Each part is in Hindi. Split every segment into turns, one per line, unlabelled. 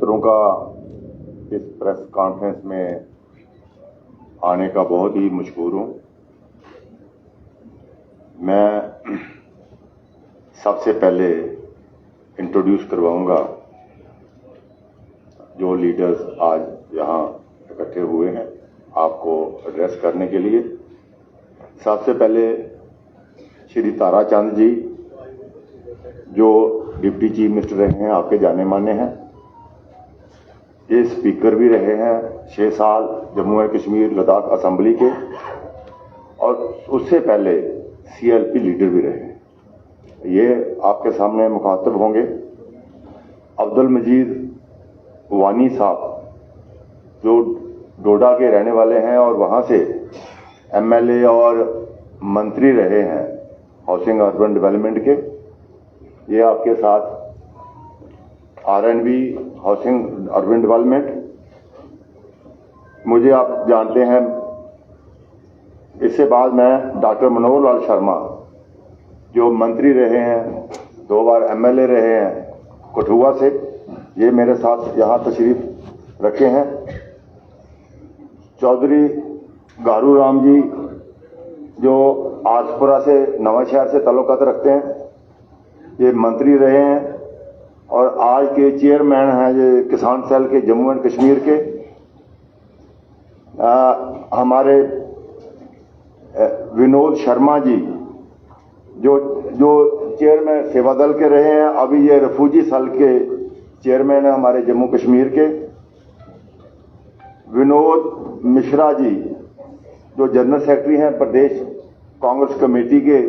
मित्रों का इस प्रेस कॉन्फ्रेंस में आने का बहुत ही मशहूर हूं। मैं सबसे पहले इंट्रोड्यूस करवाऊंगा जो लीडर्स आज यहाँ इकट्ठे हुए हैं आपको एड्रेस करने के लिए। सबसे पहले श्री ताराचंद जी जो डिप्टी चीफ मिनिस्टर रहे हैं, आपके जाने माने हैं। ये स्पीकर भी रहे हैं 6 साल जम्मू एंड कश्मीर लद्दाख असेंबली के, और उससे पहले CLP लीडर भी रहे हैं। ये आपके सामने मुखातब होंगे। अब्दुल मजीद वानी साहब जो डोडा के रहने वाले हैं और वहाँ से MLA और मंत्री रहे हैं हाउसिंग अर्बन डेवलपमेंट के। ये आपके साथ RNB हाउसिंग अर्बन डेवलपमेंट, मुझे आप जानते हैं। इससे बाद मैं डॉक्टर मनोहर लाल शर्मा जो मंत्री रहे हैं, 2 बार MLA रहे हैं कठुआ से, ये मेरे साथ यहाँ तशरीफ रखे हैं। चौधरी गारू राम जी जो आजपुरा से नवांशहर से ताल्लुकात रखते हैं, ये मंत्री रहे हैं और आज के चेयरमैन हैं ये किसान सेल के जम्मू एंड कश्मीर के। हमारे विनोद शर्मा जी जो चेयरमैन सेवा दल के रहे हैं, अभी ये रिफ्यूजी सेल के चेयरमैन हैं हमारे जम्मू कश्मीर के। विनोद मिश्रा जी जो जनरल सेक्रेटरी हैं प्रदेश कांग्रेस कमेटी के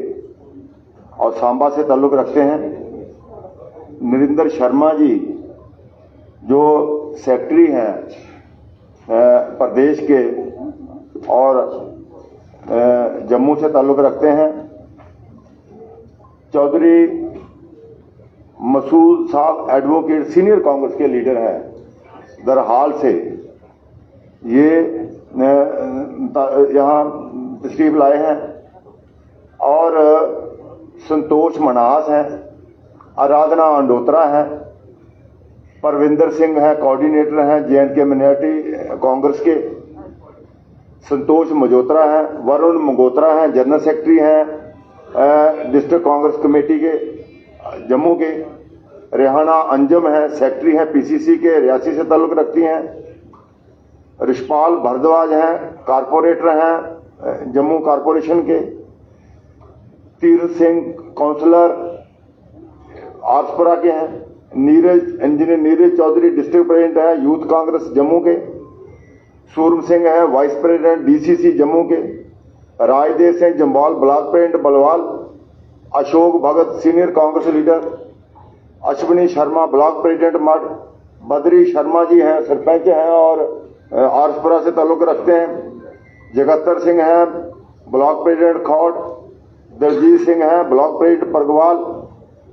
और सांबा से ताल्लुक रखते हैं। नरेंद्र शर्मा जी जो सेक्रेटरी हैं प्रदेश के और जम्मू से ताल्लुक रखते हैं। चौधरी मसूद साहब एडवोकेट सीनियर कांग्रेस के लीडर हैं दरहाल से, ये यहाँ तशरीफ लाए हैं। और संतोष मनास हैं, आराधना अंडोत्रा हैं, परविंदर सिंह हैं, कोऑर्डिनेटर हैं JNK मिनॉरिटी कांग्रेस के। संतोष मजोत्रा हैं, वरुण मंगोत्रा हैं, जनरल सेक्रेटरी हैं डिस्ट्रिक्ट कांग्रेस कमेटी के जम्मू के। रेहाना अंजम हैं, सेक्रेटरी हैं PCC के, रियासी से ताल्लुक रखती हैं। रिशपाल भारद्वाज हैं, कारपोरेटर हैं जम्मू कारपोरेशन के। तीरथ सिंह काउंसलर आजपुरा के हैं। Engineer Neeraj Chaudhary district president है यूथ कांग्रेस जम्मू के। सूरम सिंह है वाइस प्रेसिडेंट DCC जम्मू के। Rajdev Singh Jamwal block president Balwal. Ashok Bhagat senior Congress leader. Ashwini Sharma block president Math. Badri Sharma ji हैं, सरपंच हैं और आजपुरा से ताल्लुक रखते हैं। जगत्तर सिंह हैं ब्लॉक प्रेसिडेंट खौट। दलजीत सिंह हैं ब्लॉक प्रेसिडेंट परगवाल।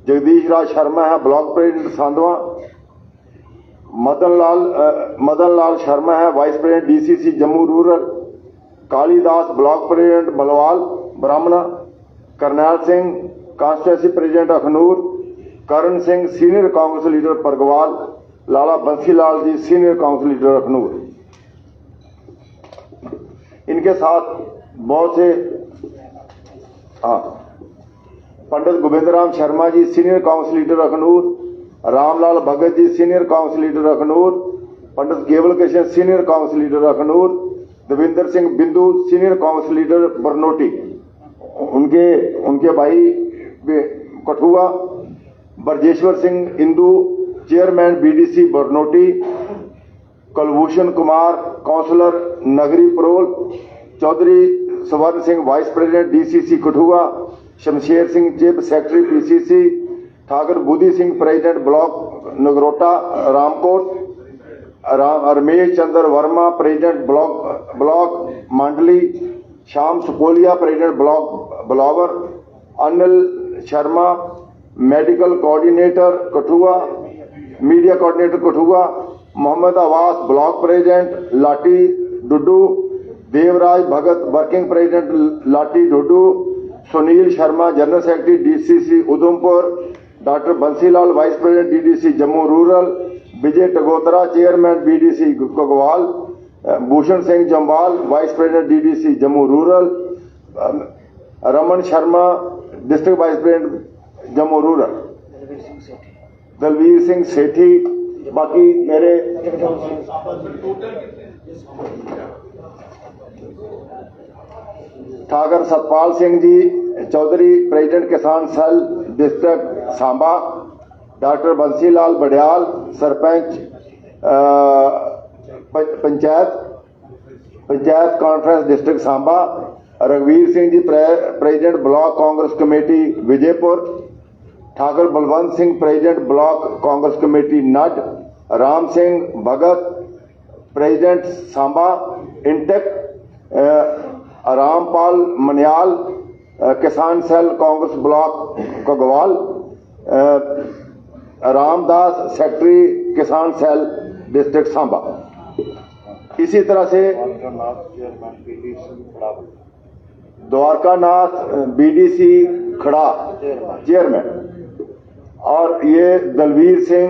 जगदीश राज शर्मा है ब्लॉक प्रेसिडेंट सांधवा। मदन लाल शर्मा है vice president DCC Jammu rural. Kalidas block president Balwal Brahmana. Karnail Singh constituency president Akhnoor. Karan Singh senior Congress leader Pargwal. Lala Bansilal ji senior Congress leader Akhnoor. इनके साथ बहुत से Pandit Govind Ram Sharma ji senior Congress leader Akhnoor. Ramlal Bhagat ji senior Congress leader Akhnoor. Pandit Kewal Krishan senior Congress leader Akhnoor. Devender Singh Bindu senior Congress leader Barnoti, उनके भाई Kathua. Brajeshwar Singh Indu chairman BDC Barnoti. Kulbhushan Kumar councillor Nagri Parol. Chaudhary Swarn Singh vice president DCC Kathua. Shamsher Singh chief secretary PCC। Thakur Buddhi Singh president block Nagrota Ramkot. Ramesh Chander Verma president block Mandli. Shyam Supolia president block Billawar. Anil Sharma medical coordinator Kathua, media coordinator Kathua. Mohammad आवास block president Lati Dudu. Devraj Bhagat working president Lati Dudu. Sunil Sharma general secretary DCC Udhampur. Doctor Bansilal vice president DDC Jammu rural. Vijay Tagotra chairman BDC Ghagwal, Bhushan Singh Jamwal vice president DDC Jammu rural, Raman Sharma district vice president Jammu rural, Dalbir Singh Sethi, बाकी मेरे Thakar Satpal Singh ji Chaudhary president Kisan cell district Samba, doctor Bansilal Badiyal sarpanch panchayat conference district Samba, रघुवीर Singh ji president block Congress committee Vijaypur, Thakur Balwant Singh president block Congress committee Nad, Ram Singh Bhagat president Samba इंटेक, Rampal Maniyal Kisan cell Congress block Ghagwal, Ramdas secretary Kisan cell district Samba. इसी तरह से द्वारकानाथ BDC खड़ा चेयरमैन, और ये Dalbir Singh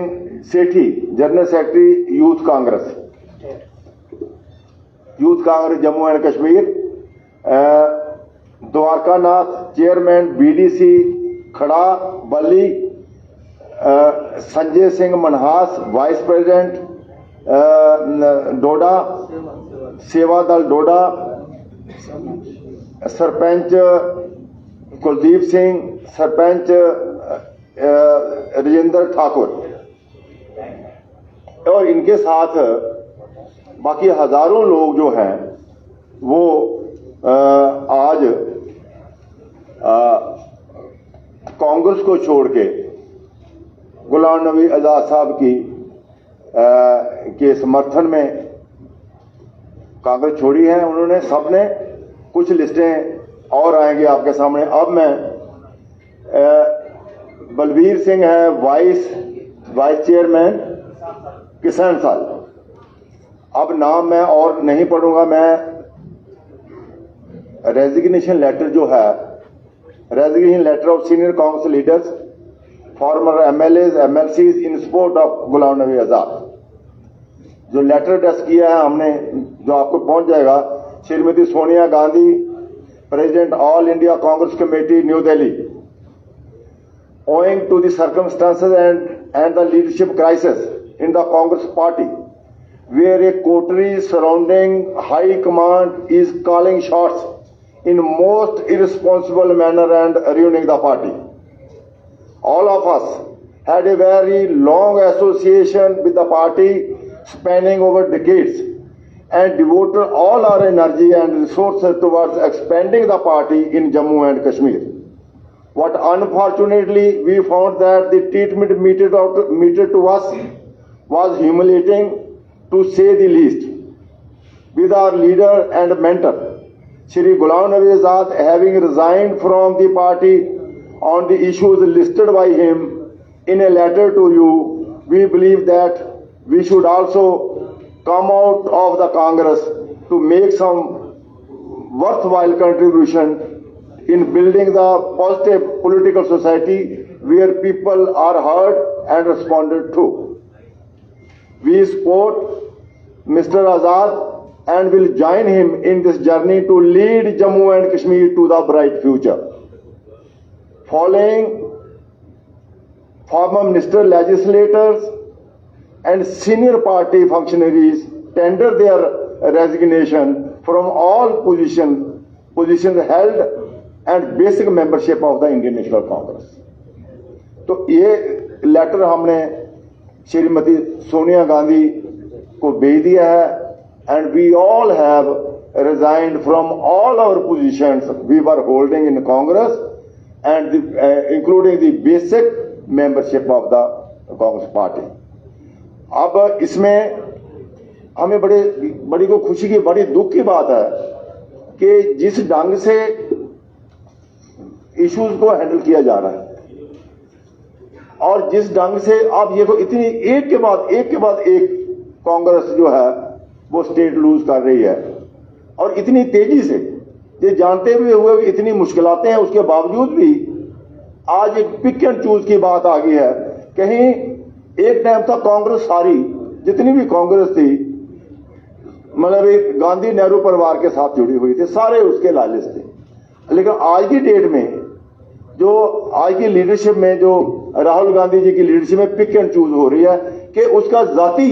Sethi general secretary youth Congress Jammu and Kashmir, Dwarkanath chairman BDC Khara Balli, Sanjay Singh Manhas vice president Doda Sewa Dal डोडा, सरपंच कुलदीप सिंह, सरपंच राजेंद्र ठाकुर, और इनके साथ बाकी हजारों लोग जो हैं वो आज कांग्रेस को छोड़ के गुलाम नबी आजाद साहब की के समर्थन में कांग्रेस छोड़ी है उन्होंने सबने। कुछ लिस्टें और आएंगी आपके सामने। अब मैं बलवीर सिंह है वाइस चेयरमैन किसान सेल, अब नाम मैं और नहीं पढ़ूंगा। मैं रेजिग्नेशन लेटर जो है, resignation letter of senior Congress leaders former MLAs MLCs in support of Ghulam Nabi Azad, जो लेटर टेस्ट किया है हमने, जो आपको पहुंच जाएगा। Shrimati Sonia Gandhi president all India Congress committee new Delhi, owing to the circumstances and the leadership crisis in the Congress party, where a coterie surrounding high command is calling shots in most irresponsible manner and ruining the party. All of us had a very long association with the party spanning over decades and devoted all our energy and resources towards expanding the party in Jammu and Kashmir. But unfortunately, we found that the treatment meted to us was humiliating, to say the least. With our leader and mentor, Shri Ghulam Nabi Azad, having resigned from the party on the issues listed by him in a letter to you, we believe that we should also come out of the Congress to make some worthwhile contribution in building the positive political society where people are heard and responded to. We support Mr. Azad and will join him in this journey to lead Jammu and Kashmir to the bright future. Following former minister, legislators and senior party functionaries tender their resignation from all positions held and basic membership of the Indian National Congress. तो ये लेटर हमने श्रीमती सोनिया गांधी को भेज दिया है, and we all have resigned from all our positions we were holding in Congress and including the basic membership of the Congress party. अब इसमें हमें बड़ी को खुशी की, बड़ी दुख की बात है कि जिस ढंग से इश्यूज को हैंडल किया जा रहा है और जिस ढंग से अब ये तो इतनी एक के बाद एक कांग्रेस जो है वो स्टेट लूज कर रही है, और इतनी तेजी से, ये जानते हुए कि इतनी मुश्किलातें हैं, उसके बावजूद भी आज एक पिक एंड चूज की बात आ गई है। कहीं एक टाइम था कांग्रेस सारी जितनी भी कांग्रेस थी मतलब एक गांधी नेहरू परिवार के साथ जुड़ी हुई थी, सारे उसके लालिच थे। लेकिन आज की डेट में जो आज की लीडरशिप में जो राहुल गांधी जी की लीडरशिप में पिक एंड चूज हो रही है कि उसका जाति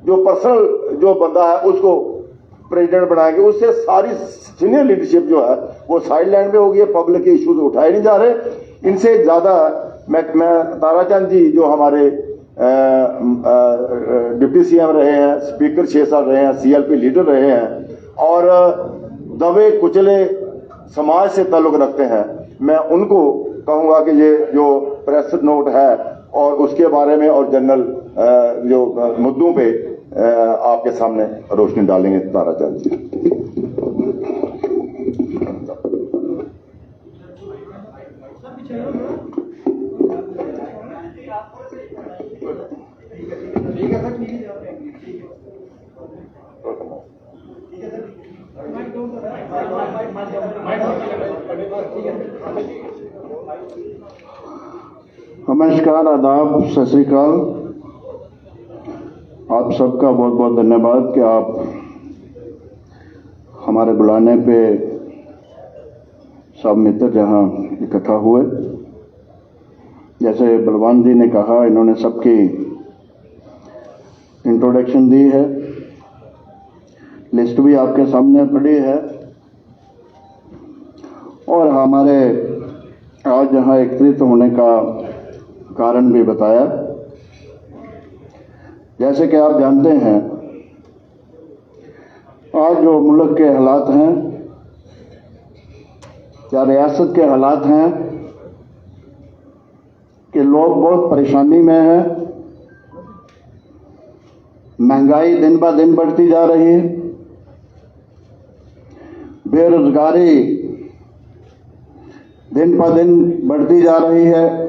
जो पर्सनल जो बंदा है उसको प्रेसिडेंट बनाएंगे, उससे सारी सीनियर लीडरशिप जो है वो साइड लाइन में होगी, पब्लिक के इश्यूज उठाए नहीं जा रहे। इनसे ज्यादा मैं ताराचंद जी जो हमारे डिप्टी सीएम रहे हैं, स्पीकर 6 साल रहे हैं, सीएलपी लीडर रहे हैं और दबे कुचले समाज से ताल्लुक रखते हैं, मैं उनको कहूंगा कि ये जो प्रेस नोट है और उसके बारे में और जनरल जो मुद्दों पे आपके सामने रोशनी डालेंगे ताराचंद जी।
नमस्कार, आदाब, सत श्री अकाल। आप सबका बहुत बहुत धन्यवाद कि आप हमारे बुलाने पे सब मित्र जहां इकट्ठा हुए। जैसे बलवान जी ने कहा, इन्होंने सबकी इंट्रोडक्शन दी है, लिस्ट भी आपके सामने पड़ी है और हमारे आज यहाँ एकत्रित होने का कारण भी बताया। जैसे कि आप जानते हैं, आज जो मुल्क के हालात हैं या रियासत के हालात हैं कि लोग बहुत परेशानी में हैं, महंगाई दिन ब दिन बढ़ती जा रही है, बेरोजगारी दिन ब दिन बढ़ती जा रही है।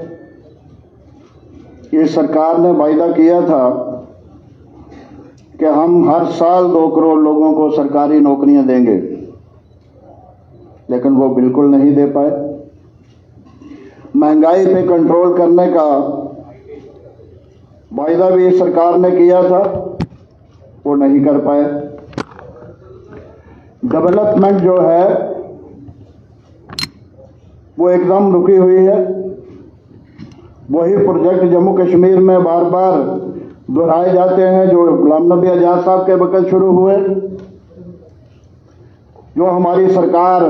ये सरकार ने वायदा किया था कि हम हर साल 2 करोड़ लोगों को सरकारी नौकरियां देंगे, लेकिन वो बिल्कुल नहीं दे पाए। महंगाई पे कंट्रोल करने का वायदा भी सरकार ने किया था, वो नहीं कर पाए। डेवलपमेंट जो है वो एकदम रुकी हुई है। वही प्रोजेक्ट जम्मू कश्मीर में बार बार दोहराए जाते हैं जो गुलाम नबी आजाद साहब के वक्त शुरू हुए, जो हमारी सरकार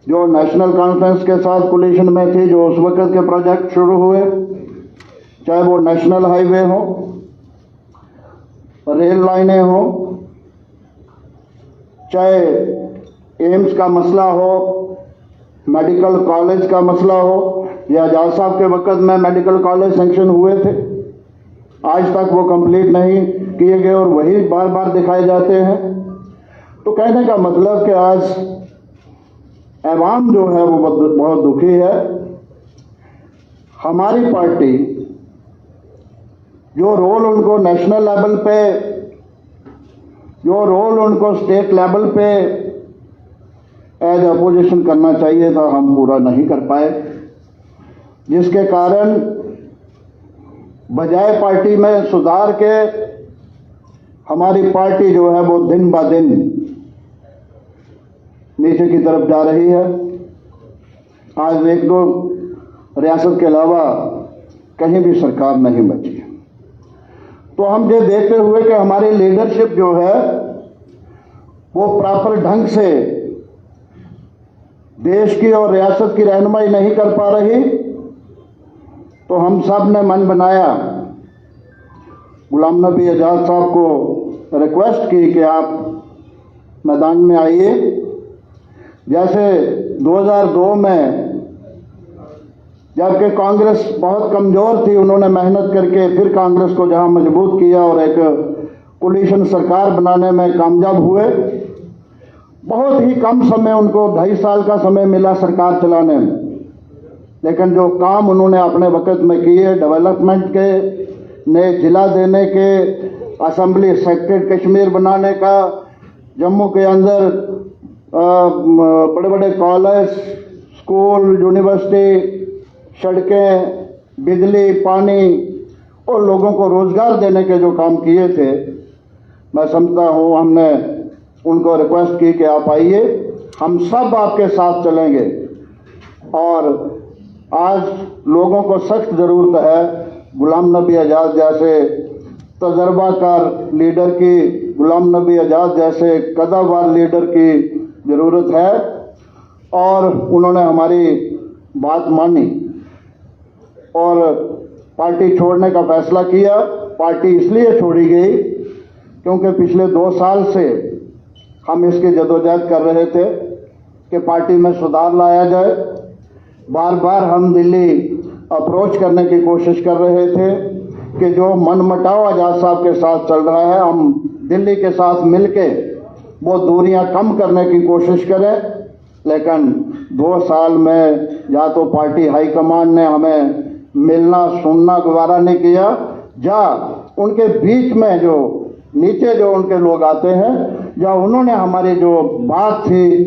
जो नेशनल कॉन्फ्रेंस के साथ कोलिशन में थी, जो उस वक्त के प्रोजेक्ट शुरू हुए, चाहे वो नेशनल हाईवे हो, रेल लाइनें हो, चाहे एम्स का मसला हो, मेडिकल कॉलेज का मसला हो, या आजाद साहब के वक्त में मेडिकल कॉलेज सैंक्शन हुए थे, आज तक वो कंप्लीट नहीं किए गए और वही बार बार दिखाए जाते हैं। तो कहने का मतलब कि आज ऐवाम जो है वो बहुत दुखी है। हमारी पार्टी जो रोल उनको नेशनल लेवल पे, जो रोल उनको स्टेट लेवल पे एज अपोजिशन करना चाहिए था, हम पूरा नहीं कर पाए, जिसके कारण बजाय पार्टी में सुधार के हमारी पार्टी जो है वो दिन ब दिन नीचे की तरफ जा रही है। आज 1-2 रियासत के अलावा कहीं भी सरकार नहीं बची है। तो हम ये देखते हुए कि हमारी लीडरशिप जो है वो प्रॉपर ढंग से देश की और रियासत की रहनुमाई नहीं कर पा रही, तो हम सब ने मन बनाया, गुलाम नबी आजाद साहब को रिक्वेस्ट की कि आप मैदान में आइए। जैसे 2002 में जबकि कांग्रेस बहुत कमज़ोर थी, उन्होंने मेहनत करके फिर कांग्रेस को जहां मजबूत किया और एक कोलिशन सरकार बनाने में कामयाब हुए। बहुत ही कम समय, उनको 2.5 साल का समय मिला सरकार चलाने में, लेकिन जो काम उन्होंने अपने वक्त में किए, डेवलपमेंट के, नए जिला देने के, असेंबली सेक्रेट कश्मीर बनाने का, जम्मू के अंदर बड़े बड़े कॉलेज, स्कूल, यूनिवर्सिटी, सड़कें, बिजली, पानी और लोगों को रोजगार देने के जो काम किए थे, मैं समझता हूँ हमने उनको रिक्वेस्ट की कि आप आइए, हम सब आपके साथ चलेंगे। और आज लोगों को सख्त ज़रूरत है गुलाम नबी आज़ाद जैसे तजर्बाकार लीडर की, गुलाम नबी आज़ाद जैसे कदावार लीडर की ज़रूरत है। और उन्होंने हमारी बात मानी और पार्टी छोड़ने का फैसला किया। पार्टी इसलिए छोड़ी गई क्योंकि पिछले 2 साल से हम इसकी जदोजहद कर रहे थे कि पार्टी में सुधार लाया जाए। बार बार हम दिल्ली अप्रोच करने की कोशिश कर रहे थे कि जो मनमुटाव आज़ाद साहब के साथ चल रहा है, हम दिल्ली के साथ मिलके वो दूरियां कम करने की कोशिश करें। लेकिन 2 साल में या तो पार्टी हाईकमान ने हमें मिलना सुनना दोबारा नहीं किया, या उनके बीच में जो नीचे जो उनके लोग आते हैं, या उन्होंने हमारी जो बात थी,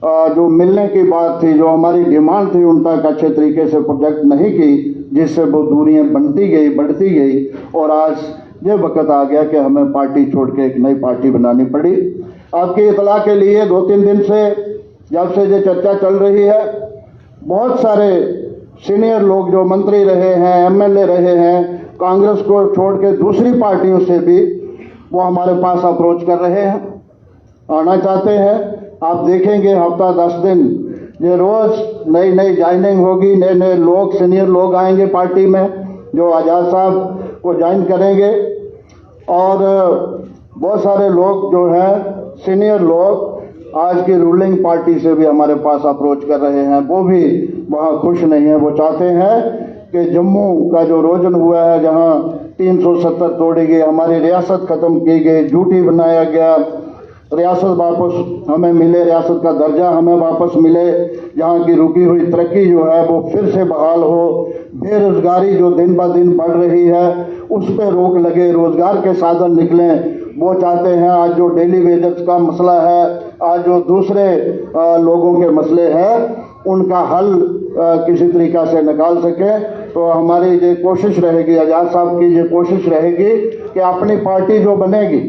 जो मिलने की बात थी, जो हमारी डिमांड थी, उन तक अच्छे तरीके से प्रोजेक्ट नहीं की, जिससे वो दूरियां बढ़ती गई। और आज ये वक्त आ गया कि हमें पार्टी छोड़ के एक नई पार्टी बनानी पड़ी। आपकी इतला के लिए 2-3 दिन से जब से ये चर्चा चल रही है, बहुत सारे सीनियर लोग जो मंत्री रहे हैं, एमएलए रहे हैं, कांग्रेस को छोड़ के दूसरी पार्टियों से भी वो हमारे पास अप्रोच कर रहे हैं, आना चाहते हैं। आप देखेंगे हफ्ता 10 दिन ये रोज नई ज्वाइनिंग होगी, नए लोग, सीनियर लोग आएंगे पार्टी में जो आज़ाद साहब को ज्वाइन करेंगे। और बहुत सारे लोग जो हैं सीनियर लोग आज की रूलिंग पार्टी से भी हमारे पास अप्रोच कर रहे हैं, वो भी वहाँ खुश नहीं है। वो चाहते हैं कि जम्मू का जो रोजन हुआ है, जहाँ 370 तोड़ी गई, हमारी रियासत ख़त्म की गई, झूठी बनाया गया, रियासत वापस हमें मिले, रियासत का दर्जा हमें वापस मिले, यहाँ की रुकी हुई तरक्की जो है वो फिर से बहाल हो, बेरोजगारी जो दिन ब दिन बढ़ रही है उस पर रोक लगे, रोजगार के साधन निकलें। वो चाहते हैं आज जो डेली वेजेस का मसला है, आज जो दूसरे लोगों के मसले हैं, उनका हल किसी तरीका से निकाल सके। तो हमारी ये कोशिश रहेगी, आज़ाद साहब की ये कोशिश रहेगी कि अपनी पार्टी जो बनेगी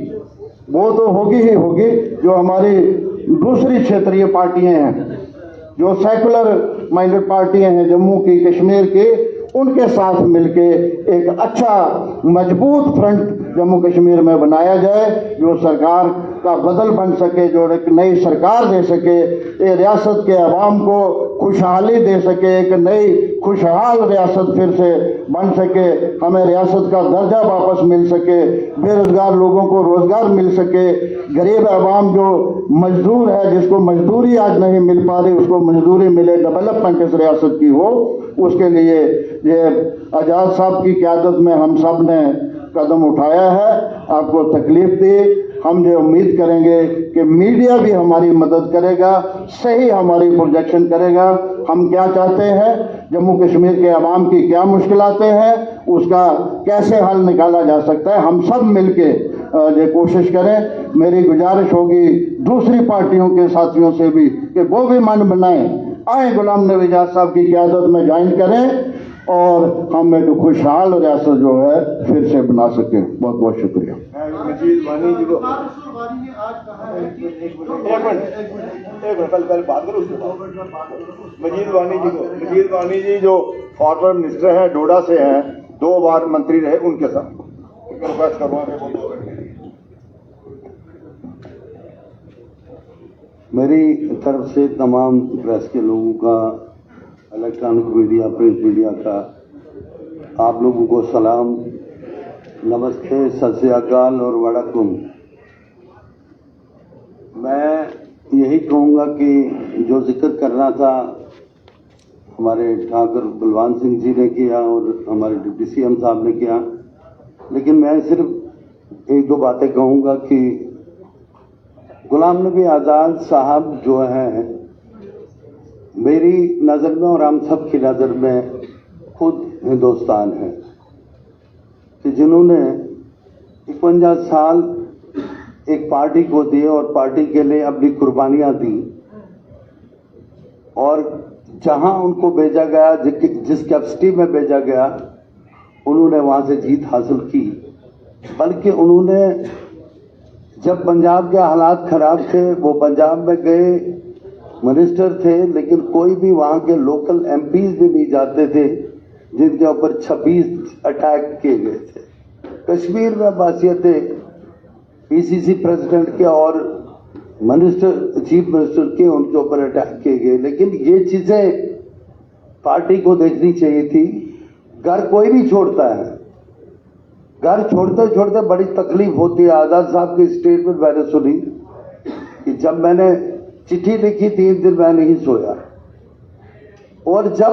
वो तो होगी ही होगी, जो हमारी दूसरी क्षेत्रीय पार्टियां हैं, जो सेकुलर माइंडेड पार्टियां हैं जम्मू की, कश्मीर की, उनके साथ मिलके एक अच्छा मजबूत फ्रंट जम्मू कश्मीर में बनाया जाए, जो सरकार का बदल बन सके, जो एक नई सरकार दे सके, ये रियासत के अवाम को खुशहाली दे सके, एक नई खुशहाल रियासत फिर से बन सके, हमें रियासत का दर्जा वापस मिल सके, बेरोजगार लोगों को रोजगार मिल सके, गरीब अवाम जो मजदूर है, जिसको मजदूरी आज नहीं मिल पा रही, उसको मजदूरी मिले, डेवलपमेंट इस रियासत की हो। उसके लिए ये आज़ाद साहब की क़यादत में हम सब ने कदम उठाया है, आपको तकलीफ दी। हम ये उम्मीद करेंगे कि मीडिया भी हमारी मदद करेगा, सही हमारी प्रोजेक्शन करेगा, हम क्या चाहते हैं, जम्मू कश्मीर के अवाम की क्या मुश्किलातें हैं, उसका कैसे हल निकाला जा सकता है। हम सब मिलके ये कोशिश करें। मेरी गुजारिश होगी दूसरी पार्टियों के साथियों से भी कि वो भी मन बनाएं, आए गुलाम नबी आज़ाद साहब की क़यादत में ज्वाइन करें और हम एक खुशहाल रियासत जो है फिर से बना सकें। बहुत बहुत शुक्रिया।
मजीद वानी जी को मजीद वानी जी जो फॉर्मर मिनिस्टर हैं, डोडा से हैं, 2 बार मंत्री रहे, उनके साथ रिक्वेस्ट करूँगा।
मेरी तरफ से तमाम प्रेस के लोगों का, इलेक्ट्रॉनिक मीडिया, प्रिंट मीडिया का आप लोगों को सलाम, नमस्ते, सत श्री अकाल और वड़कुम। मैं यही कहूँगा कि जो जिक्र करना था हमारे ठाकुर बलवान सिंह जी ने किया और हमारे डिप्टी सीएम साहब ने किया, लेकिन मैं सिर्फ 1-2 बातें कहूँगा कि गुलाम नबी आज़ाद साहब जो हैं, मेरी नज़र में और हम सब की नज़र में खुद हिंदुस्तान है कि जिन्होंने 51 साल एक पार्टी को दिए और पार्टी के लिए अपनी कुर्बानियां दी, और जहां उनको भेजा गया, जिस कैपेसिटी में भेजा गया, उन्होंने वहाँ से जीत हासिल की, बल्कि उन्होंने जब पंजाब के हालात खराब थे वो पंजाब में गए, मिनिस्टर थे, लेकिन कोई भी वहाँ के लोकल एमपीज भी नहीं जाते थे जिनके ऊपर 26 अटैक किए गए थे। कश्मीर में बासियतें पीसीसी प्रेसिडेंट के और मिनिस्टर, चीफ मिनिस्टर के, उनके ऊपर अटैक किए गए। लेकिन ये चीजें पार्टी को देखनी चाहिए थी। घर कोई भी छोड़ता है, घर छोड़ते छोड़ते बड़ी तकलीफ होती है। आजाद साहब की स्टेटमेंट मैंने सुनी कि जब मैंने चिट्ठी लिखी 3 दिन मैं नहीं सोया, और जब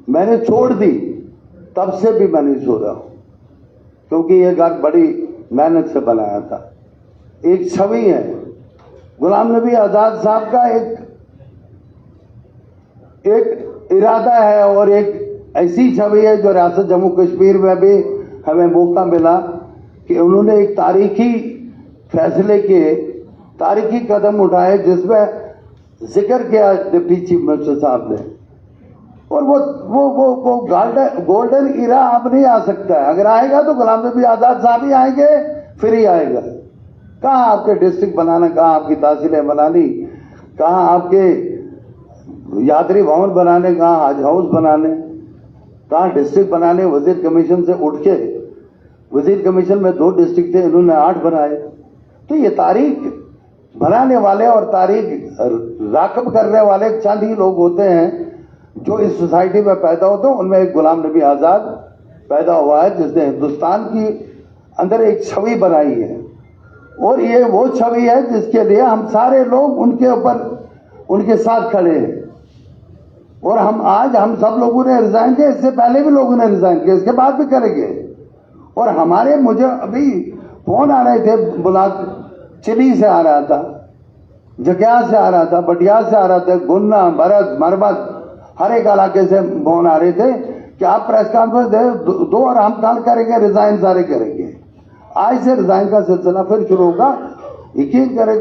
मैंने छोड़ दी तब से भी मैं नहीं सो रहा हूं, क्योंकि ये घर बड़ी मेहनत से बनाया था। एक छवि है गुलाम नबी आजाद साहब का, एक इरादा है और एक ऐसी छवि है जो रियासत जम्मू कश्मीर में भी हमें मौका मिला कि उन्होंने एक तारीखी फैसले के, तारीखी कदम उठाए जिसमें जिक्र किया डिप्टी चीफ मिनिस्टर साहब ने। और वो गोल्डन इरा अब नहीं आ सकता है। अगर आएगा तो गुलाम नबी आजाद साहब ही आएंगे, फिर ही आएगा। कहाँ आपके डिस्ट्रिक्ट बनाना, कहाँ आपकी तहसीलें बनानी, कहाँ आपके यात्री भवन बनाने, कहाँ हज हाउस बनाने, कहाँ डिस्ट्रिक्ट बनाने। वजीर कमीशन से उठ के, वजीर कमीशन में 2 डिस्ट्रिक्ट थे, इन्होंने 8 बनाए। तो ये तारीख बनाने वाले और तारीख राकब करने वाले चंद ही लोग होते हैं जो इस सोसाइटी में पैदा होते हैं। उनमें एक गुलाम नबी आजाद पैदा हुआ है जिसने हिंदुस्तान की अंदर एक छवि बनाई है, और ये वो छवि है जिसके लिए हम सारे लोग उनके ऊपर, उनके साथ खड़े हैं। और हम सब लोगों ने रिजाइन किया, इससे पहले भी लोगों ने रिजाइन किया, इसके बाद भी करेंगे। और मुझे अभी फोन आ रहे थे, बुला चिली से आ रहा था, जकिया से आ रहा था, बटिया से आ रहा था, गुन्ना, भरत, मरबत, हर एक इलाके से फोन आ रहे थे कि आप प्रेस कॉन्फ्रेंस दो और हम कल करेंगे, रिजाइन सारे करेंगे। आज से रिजाइन का सिलसिला फिर शुरू होगा। यकीन करें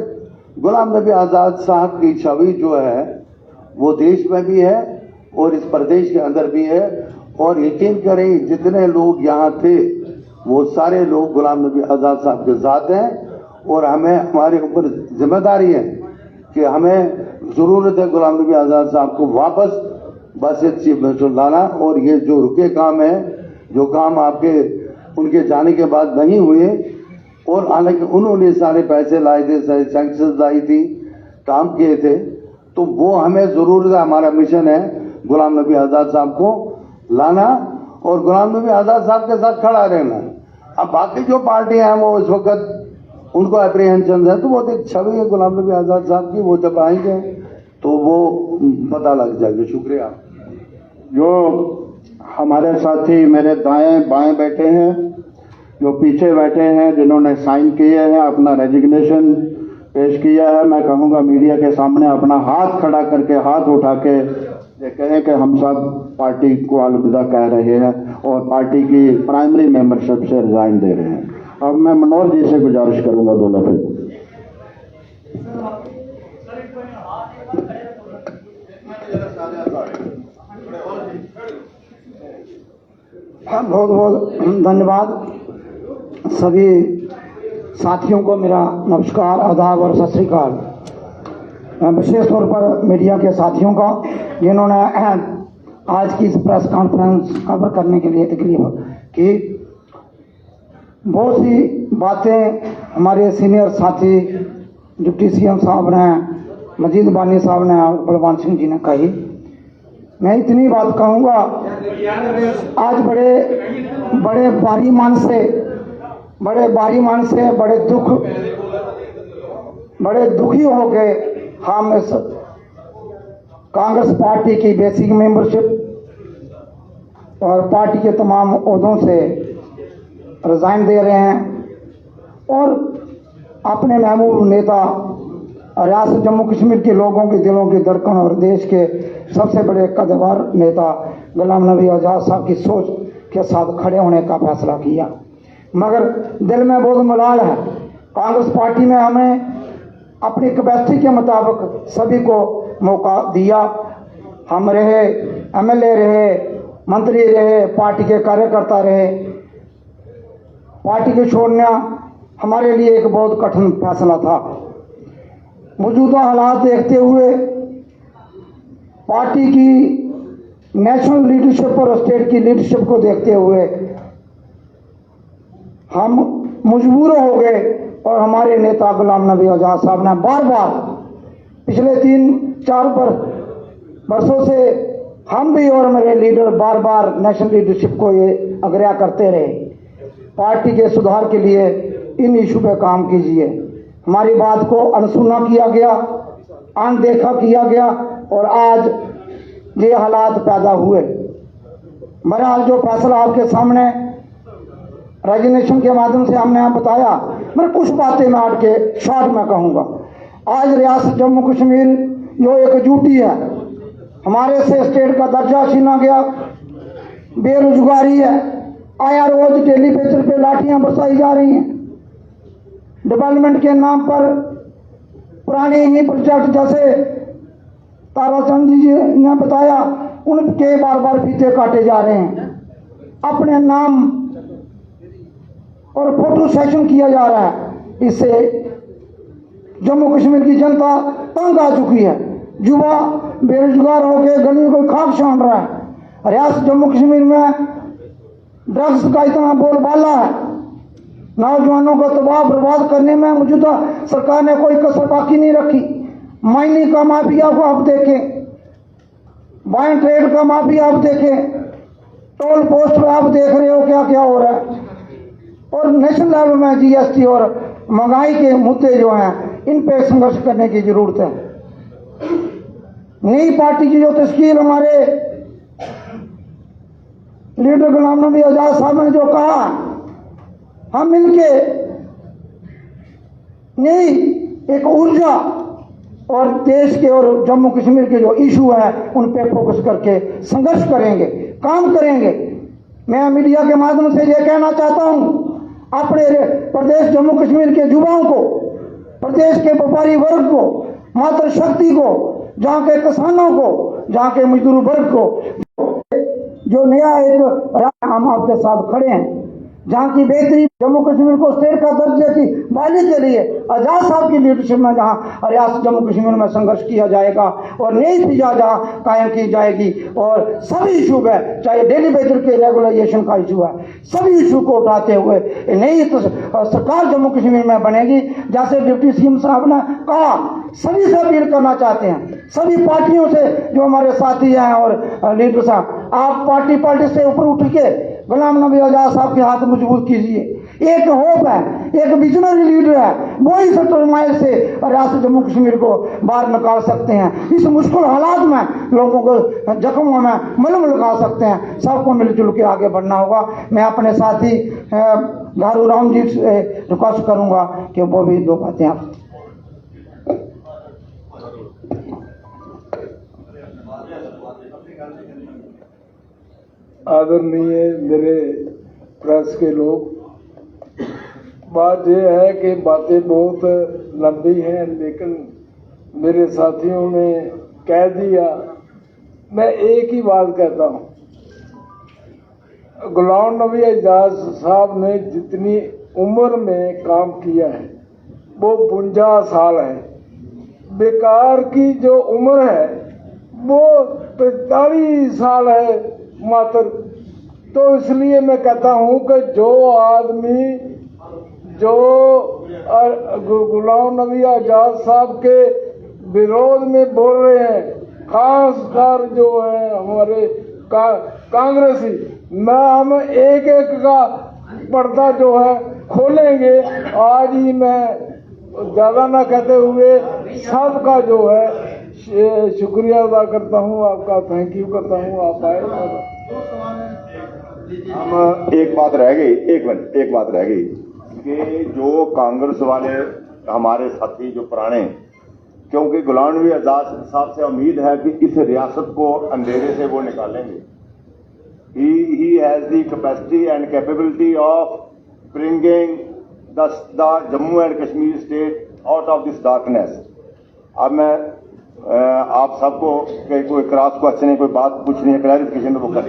गुलाम नबी आजाद साहब की छवि जो है वो देश में भी है और इस प्रदेश के अंदर भी है। और यकीन करें जितने लोग यहाँ थे वो सारे लोग गुलाम नबी आजाद साहब के साथ हैं, और हमारे ऊपर जिम्मेदारी है कि हमें जरूरत है गुलाम नबी आजाद साहब को वापस बासियत चीफ मिनिस्टर लाना। और ये जो रुके काम है, जो काम आपके उनके जाने के बाद नहीं हुए, और हालांकि उन्होंने सारे पैसे लाए थे, सारे सैंक्शन लाई थी, काम किए थे, तो वो हमें जरूरत है, हमारा मिशन है गुलाम नबी आजाद साहब को लाना और गुलाम नबी आजाद साहब के साथ खड़ा रहना। अब बाकी जो पार्टियां हैं वो इस वक्त उनको अप्रीहेंशन है, तो वो एक छवि है गुलाम नबी आजाद साहब की, वो जब आएंगे तो वो पता लग जाएगा। शुक्रिया।
जो हमारे साथी मेरे दाएं बाएं बैठे हैं, जो पीछे बैठे हैं, जिन्होंने साइन किए हैं, अपना रेजिग्नेशन पेश किया है, मैं कहूँगा मीडिया के सामने अपना हाथ खड़ा करके, हाथ उठा के ये कहें कि हम सब पार्टी को अलविदा कह रहे हैं और पार्टी की प्राइमरी मेंबरशिप से रिजाइन दे रहे हैं। अब मैं मनोज जी से गुजारिश करूंगा 2 लफ्ज।
बहुत बहुत धन्यवाद। सभी साथियों को मेरा नमस्कार, आदाब और सत श्री अकाल। विशेष तौर पर मीडिया के साथियों का जिन्होंने आज की इस प्रेस कॉन्फ्रेंस कवर करने के लिए तकलीफ की। बहुत सी बातें हमारे सीनियर साथी डिप्टी सीएम साहब ने, मजीद बानी साहब ने और बलवान सिंह जी ने कही। मैं इतनी बात कहूँगा, आज बड़े भारी मन से, बड़े दुखी हो गए हम इस कांग्रेस पार्टी की बेसिक मेंबरशिप और पार्टी के तमाम ओहदों से रिजाइन दे रहे हैं और अपने महबूब नेता रियासत जम्मू कश्मीर के लोगों के दिलों की धड़कन और देश के सबसे बड़े कद्दावर नेता गुलाम नबी आजाद साहब की सोच के साथ खड़े होने का फैसला किया। मगर दिल में बहुत मलाल है। कांग्रेस पार्टी में हमें अपनी कैपेसिटी के मुताबिक सभी को मौका दिया। हम रहे, एमएलए रहे, मंत्री रहे, पार्टी के कार्यकर्ता रहे। पार्टी को छोड़ना हमारे लिए एक बहुत कठिन फैसला था। मौजूदा हालात देखते हुए, पार्टी की नेशनल लीडरशिप और स्टेट की लीडरशिप को देखते हुए हम मजबूर हो गए और हमारे नेता गुलाम नबी आज़ाद साहब ने बार बार पिछले 3-4 वर्षों से हम भी और मेरे लीडर बार बार नेशनल लीडरशिप को ये आग्रह करते रहे, पार्टी के सुधार के लिए इन इशू पे काम कीजिए। हमारी बात को अनसुना किया गया, अनदेखा किया गया और आज ये हालात पैदा हुए। बहरहाल जो फैसला आपके सामने रेजिग्नेशन के माध्यम से हमने बताया, मैं कुछ बातें मैं हट के शॉर्ट में कहूँगा। आज रियासत जम्मू कश्मीर जो एकजुटी है, हमारे से स्टेट का दर्जा छीना गया, बेरोजगारी है, आया रोज डेली बेसिस पे लाठियां बरसाई जा रही हैं। डेवलपमेंट के नाम पर पुराने ही प्रोजेक्ट जैसे ताराचंद जी ने बताया, उनके बार बार फीते काटे जा रहे हैं, अपने नाम और फोटो सेशन किया जा रहा है। इससे जम्मू कश्मीर की जनता तंग आ चुकी है। युवा बेरोजगार होकर गलियों को खाक छान रहा है। रियासत जम्मू कश्मीर में ड्रग्स का इतना बोलबाला है, नौजवानों को तबाह बर्बाद करने में मौजूदा सरकार ने कोई कसर बाकी नहीं रखी। माइनिंग का माफिया को आप देखें, वाइन ट्रेड का माफिया आप देखें, टोल पोस्ट पे आप देख रहे हो क्या क्या हो रहा है। और नेशनल लेवल में जीएसटी और महंगाई के मुद्दे जो हैं, इन पे संघर्ष करने की जरूरत है। नई पार्टी की जो तश्कील हमारे लीडर गुलाम नबी आज़ाद साहब ने जो कहा, हम मिलके नई एक ऊर्जा और देश के और जम्मू कश्मीर के जो इशू है उन पे फोकस करके संघर्ष करेंगे, काम करेंगे। मैं मीडिया के माध्यम से ये कहना चाहता हूं, अपने प्रदेश जम्मू कश्मीर के युवाओं को, प्रदेश के व्यापारी वर्ग को, मातृशक्ति को, जहाँ के किसानों को, जहाँ के मजदूर वर्ग को, जो नया एक हम आपके साथ खड़े हैं, जहाँ की बेहतरी जम्मू कश्मीर को स्टेट का दर्जे की बहाली के लिए आजाद साहब की लीडरशिप में जहाँ रियासत जम्मू कश्मीर में संघर्ष किया जाएगा और नई फिजा जहाँ कायम की जाएगी और सभी इशू है, चाहे डेली बेसिस के रेगुलाइजेशन का इशू है, सभी इशू को उठाते हुए नई सरकार जम्मू कश्मीर में बनेगी। जैसे डिप्टी सीएम साहब ने कहा, सभी से अपील करना चाहते हैं, सभी पार्टियों से जो हमारे साथी हैं और लीडर साहब, आप पार्टी से ऊपर उठ के गुलाम नबी आज़ाद साहब के हाथ मजबूत कीजिए। एक होप है, एक विजनरी लीडर है, वो ही 70 माइल से रियासत जम्मू कश्मीर को बाहर निकाल सकते हैं। इस मुश्किल हालात में लोगों को जख्मों में मलम लगा सकते हैं। सबको मिलजुल के आगे बढ़ना होगा। मैं अपने साथी घारू राम जी से रिक्वेस्ट करूंगा कि वो भी 2 बातें आप।
आदरणीय मेरे प्रेस के लोग, बात यह है कि बातें बहुत लंबी हैं, लेकिन मेरे साथियों ने कह दिया। मैं एक ही बात कहता हूँ, गुलाम नबी आज़ाद साहब ने जितनी उम्र में काम किया है वो 52 साल है। बेकार की जो उम्र है वो 45 साल है मात्र। तो इसलिए मैं कहता हूं कि जो आदमी जो गुलाम नबी आज़ाद साहब के विरोध में बोल रहे हैं, खासकर जो है हमारे कांग्रेसी, हम एक एक का पर्दा जो है खोलेंगे। आज ही मैं ज़्यादा ना कहते हुए सबका जो है शुक्रिया अदा करता हूँ, आपका थैंक यू करता हूँ, आप आए।
हम एक बात रह गई, एक बात रह गई कि जो कांग्रेस वाले हमारे साथी जो पुराने, क्योंकि गुलाम नबी आज़ाद साहब से उम्मीद है कि इस रियासत को अंधेरे से वो निकालेंगे। he has the capacity and capability of bringing the Jammu and Kashmir state out of this darkness। अब मैं आप सबको कोई क्रॉस क्वेश्चन है, कोई बात पूछनी है, क्लैरिफिकेशन वो कर।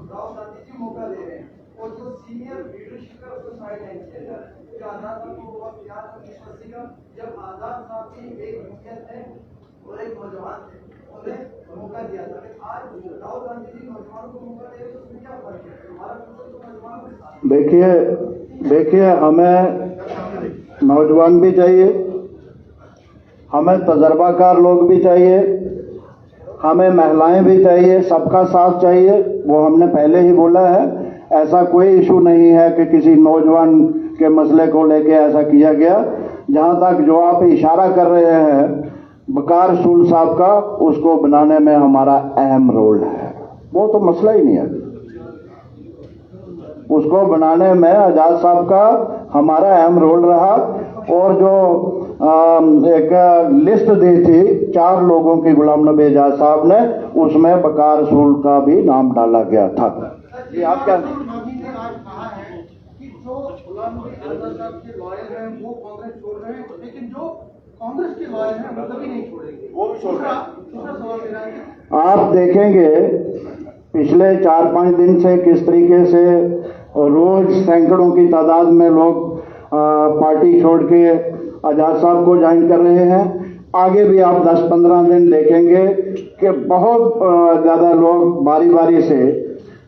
राहुल गांधी जी मौका दे रहे हैं और जो सीनियर लीडरशिप है उसको साइड लाइन किया जा रहा है। जो आजाद साहब को बहुत प्यार का जब आजाद साहब की एक हुकूमत है और एक नौजवान थे, उन्हें मौका दिया था। आज राहुल गांधी जी नौजवानों को मौका दे रहे हैं, तो उसमें क्या फर्क है? हमारा तो नौजवानों के साथ
देखिए हमें नौजवान भी चाहिए, हमें तजर्बाकार लोग भी चाहिए, हमें महिलाएं भी चाहिए, सबका साथ चाहिए। वो हमने पहले ही बोला है, ऐसा कोई इशू नहीं है कि किसी नौजवान के मसले को लेके ऐसा किया गया। जहां तक जो आप इशारा कर रहे हैं बकार रसूल साहब का, उसको बनाने में हमारा अहम रोल है। वो तो मसला ही नहीं है, उसको बनाने में आजाद साहब का हमारा अहम रोल रहा। और जो एक लिस्ट दी थी 4 लोगों की गुलाम नबी आजाद साहब ने, उसमें बकार रसूल का भी नाम डाला गया था।
ये आप क्या आज कहा है कि जो गुलाम नबी आजाद साहब के लॉयल हैं वो कांग्रेस छोड़ रहे हैं, लेकिन जो कांग्रेस के लॉयल हैं वो कभी नहीं छोड़ेंगे, वो भी छोड़ रहे हैं। दूसरा सवाल मेरा है,
आप देखेंगे पिछले 4-5 दिन से किस तरीके से रोज सैकड़ों की तादाद में लोग पार्टी छोड़ के आजाद साहब को ज्वाइन कर रहे हैं। आगे भी आप 10-15 दिन देखेंगे कि बहुत ज़्यादा लोग बारी बारी से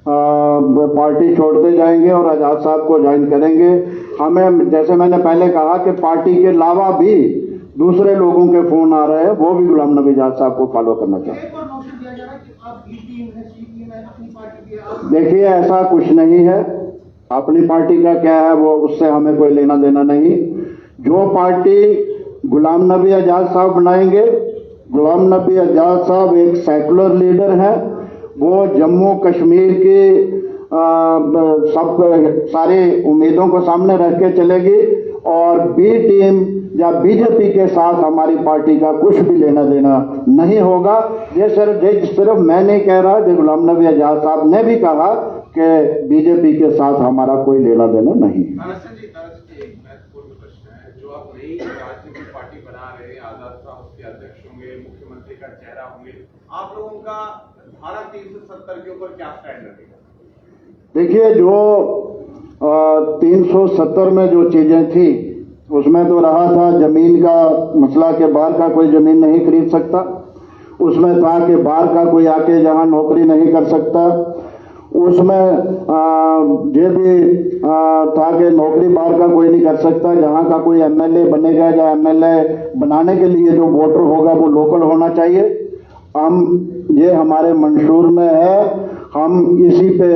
पार्टी छोड़ते जाएंगे और आजाद साहब को ज्वाइन करेंगे। हमें, जैसे मैंने पहले कहा, कि पार्टी के अलावा भी दूसरे लोगों के फोन आ रहे हैं, वो भी गुलाम नबी आजाद साहब को फॉलो करना चाहते हैं।
एक और नोटिस दिया जा रहा है कि आप बी टीम है, सी टीम है, अपनी पार्टी की है।
देखिए ऐसा कुछ नहीं है, अपनी पार्टी का क्या है वो, उससे हमें कोई लेना देना नहीं। जो पार्टी गुलाम नबी आजाद साहब बनाएंगे, गुलाम नबी आजाद साहब एक सेकुलर लीडर हैं, वो जम्मू कश्मीर की सब सारी उम्मीदों को सामने रख के चलेगी। और बी टीम या बीजेपी के साथ हमारी पार्टी का कुछ भी लेना देना नहीं होगा। ये सिर्फ मैं नहीं कह रहा, जो गुलाम नबी आजाद साहब ने भी कहा कि बीजेपी के साथ हमारा कोई लेना देना नहीं।
एक महत्वपूर्ण प्रश्न है, जो आप नई राज्य की पार्टी बना रहे हैं, आजाद साहब उसके अध्यक्ष होंगे, मुख्यमंत्री का चेहरा होंगे, आप लोगों का धारा 370 के ऊपर क्या स्टैंड रहेगा?
देखिए, जो 370 में जो चीजें थी उसमें तो रहा था जमीन का मसला के बाहर का कोई जमीन नहीं खरीद सकता, उसमें था कि बाहर का कोई आके जहां नौकरी नहीं कर सकता, उसमें ये भी था कि नौकरी बाहर का कोई नहीं कर सकता, जहां का कोई एमएलए बनेगा या एमएलए बनाने के लिए जो वोटर होगा वो लोकल होना चाहिए। ये हमारे मंशूर में है, हम इसी पे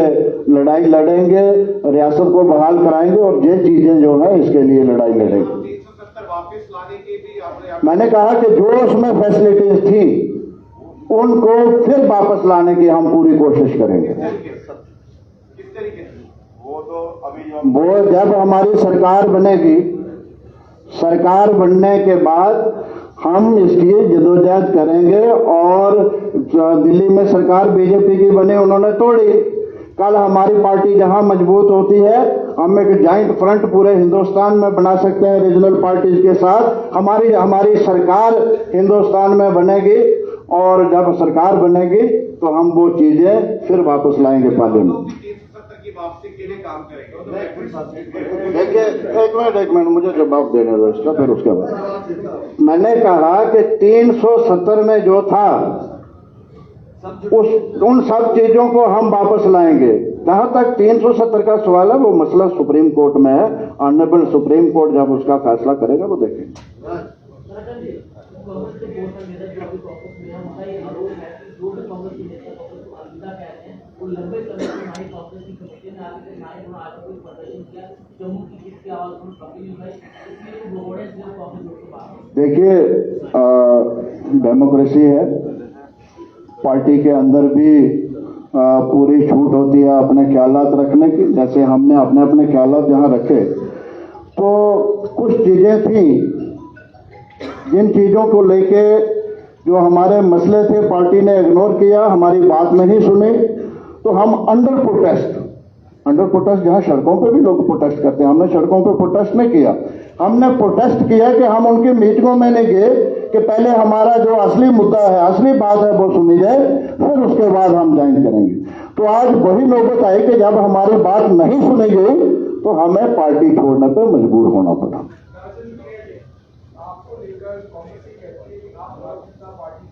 लड़ाई लड़ेंगे, रियासत को बहाल कराएंगे और ये चीजें जो है इसके लिए लड़ाई लड़ेंगे।
370 वापस लाने की भी
मैंने कहा कि जो उसमें फैसिलिटीज थी उनको फिर वापस लाने की हम पूरी कोशिश करेंगे।
किस तरीके से?
वो तो अभी
वो जब हमारी सरकार बनेगी, सरकार बनने के बाद हम इसकी जदोजहद करेंगे। और दिल्ली में सरकार बीजेपी की बने, उन्होंने तोड़ी। कल हमारी पार्टी जहां मजबूत होती है, हम एक जॉइंट फ्रंट पूरे हिंदुस्तान में बना सकते हैं रीजनल पार्टीज के साथ। हमारी सरकार हिंदुस्तान में बनेगी और जब सरकार बनेगी तो हम वो चीजें फिर वापस लाएंगे पार्लियामेंट।
370 की वापसी के लिए काम करेंगे।
देखिए, एक मिनट मुझे जवाब देने दो इसका, फिर उसके बाद। मैंने कहा कि 370 में जो था उन सब चीजों को हम वापस लाएंगे। जहां तक 370 का सवाल है, वो मसला सुप्रीम कोर्ट में है। ऑनरेबल सुप्रीम कोर्ट जब उसका फैसला करेगा वो देखेंगे। देखिए, डेमोक्रेसी है, पार्टी के अंदर भी पूरी छूट होती है अपने ख्यालात रखने की। जैसे हमने अपने ख्यालात जहां रखे, तो कुछ चीजें थी जिन चीजों को लेके जो हमारे मसले थे पार्टी ने इग्नोर किया, हमारी बात नहीं सुनी, तो हम अंडर प्रोटेस्ट जहां सड़कों पे भी लोग प्रोटेस्ट करते हैं, हमने सड़कों पे प्रोटेस्ट नहीं किया। हमने प्रोटेस्ट किया कि हम उनकी मीटिंगों में नहीं गए कि पहले हमारा जो असली मुद्दा है, असली बात है वो सुनी जाए, फिर उसके बाद हम ज्वाइन करेंगे। तो आज वही नौबत आई कि जब हमारी बात नहीं सुनी गई तो हमें पार्टी छोड़ने पर मजबूर होना पड़ा।
आपको लेकर कांग्रेस कहती है कि आप भारतीय जनता पार्टी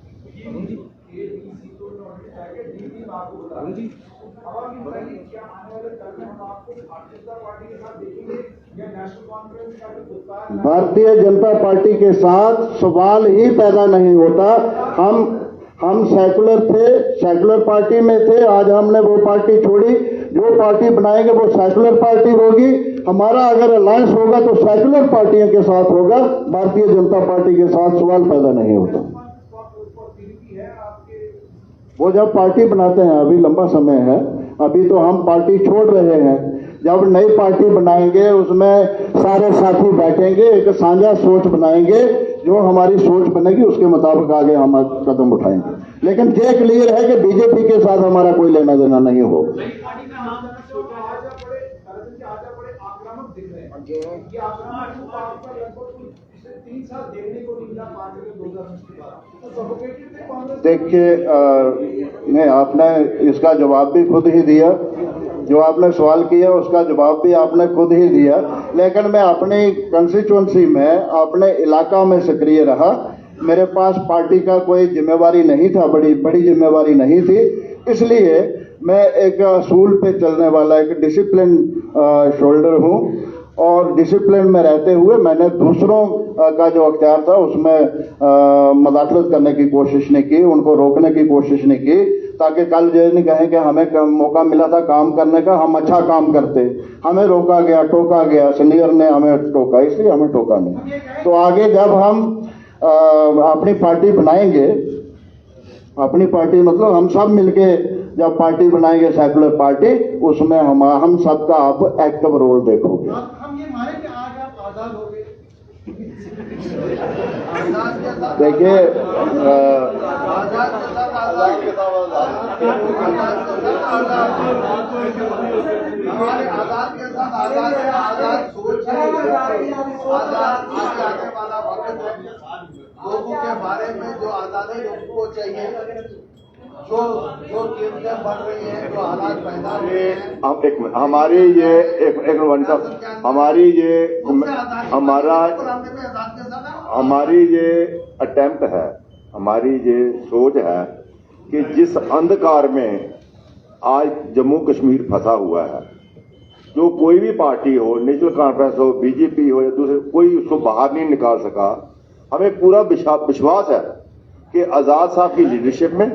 क्या आने वाले कल में हम आपको भारतीय जनता पार्टी के साथ देखेंगे या नेशनल कॉन्फ्रेंस का जो विस्तार?
भारतीय जनता पार्टी के साथ सवाल ही पैदा नहीं होता। हम सेकुलर थे, सेकुलर पार्टी में थे, आज हमने वो पार्टी छोड़ी। जो पार्टी बनाएंगे वो सेकुलर पार्टी होगी। हमारा अगर अलायंस होगा तो सेकुलर पार्टियों के साथ होगा, भारतीय जनता पार्टी के साथ सवाल पैदा नहीं होता। वो जब पार्टी बनाते हैं, अभी लंबा समय है, अभी तो हम पार्टी छोड़ रहे हैं। जब नई पार्टी बनाएंगे उसमें सारे साथी बैठेंगे, एक साझा सोच बनाएंगे, जो हमारी सोच बनेगी उसके मुताबिक आगे हम कदम उठाएंगे। लेकिन ये क्लियर है कि बीजेपी के साथ हमारा कोई लेना देना नहीं हो। देखिए, नहीं, आपने इसका जवाब भी खुद ही दिया, जो आपने सवाल किया उसका जवाब भी आपने खुद ही दिया। लेकिन मैं अपनी कंस्टिट्यूंसी में, अपने इलाका में सक्रिय रहा। मेरे पास पार्टी का कोई जिम्मेवारी नहीं था, बड़ी जिम्मेवारी नहीं थी। इसलिए मैं एक असूल पे चलने वाला एक डिसिप्लिन शोल्डर हूँ, और डिसिप्लिन में रहते हुए मैंने दूसरों का जो अख्तियार था उसमें मदाखलत करने की कोशिश नहीं की, उनको रोकने की कोशिश नहीं की, ताकि कल ये नहीं कहें कि हमें मौका मिला था काम करने का, हम अच्छा काम करते, हमें रोका गया, टोका गया, सीनियर ने हमें टोका, इसलिए हमें टोका नहीं। तो आगे जब हम अपनी पार्टी बनाएंगे, अपनी पार्टी मतलब हम सब मिलके जब पार्टी बनाएंगे सेकुलर पार्टी, उसमें हम सबका आप एक्टिव रोल देखोगे।
हम ये माने कि आज आप आजाद हो गए।
देखिए,
हमारे आजाद के साथ आजाद सोच है, आजाद आगे वाला वक्त है। लोगों के बारे में जो आजादी लोगों को चाहिए, जो कीमतें बढ़ रही हैं, जो हालात पैदा हो रहे हैं,
अब एक मिनट, हमारी ये एक वन साहब, हमारी ये अटेम्प्ट है, हमारी ये सोच है कि जिस अंधकार में आज जम्मू कश्मीर फंसा हुआ है, जो कोई भी पार्टी हो, नेशनल कॉन्फ्रेंस हो, बीजेपी हो या दूसरे, कोई उसको बाहर नहीं निकाल सका। हमें पूरा विश्वास है कि आजाद साहब की लीडरशिप में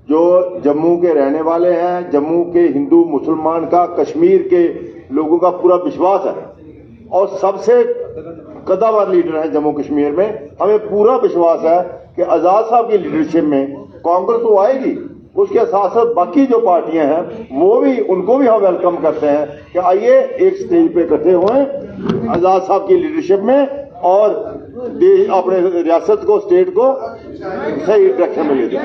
जो जम्मू के रहने वाले हैं, जम्मू के हिंदू मुसलमान का, कश्मीर के लोगों का पूरा विश्वास है, और सबसे कद्दावर लीडर हैं जम्मू कश्मीर में। हमें पूरा विश्वास है कि आजाद साहब की लीडरशिप में कांग्रेस तो आएगी, उसके साथ साथ बाकी जो पार्टियां हैं वो भी, उनको भी हम वेलकम करते हैं कि आइए एक स्टेज पे इकट्ठे हुए आजाद साहब की लीडरशिप में, और अपने रियासत को, स्टेट को सही डायरेक्शन में ले जाए।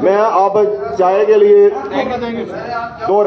मैं आप चाय के लिए 2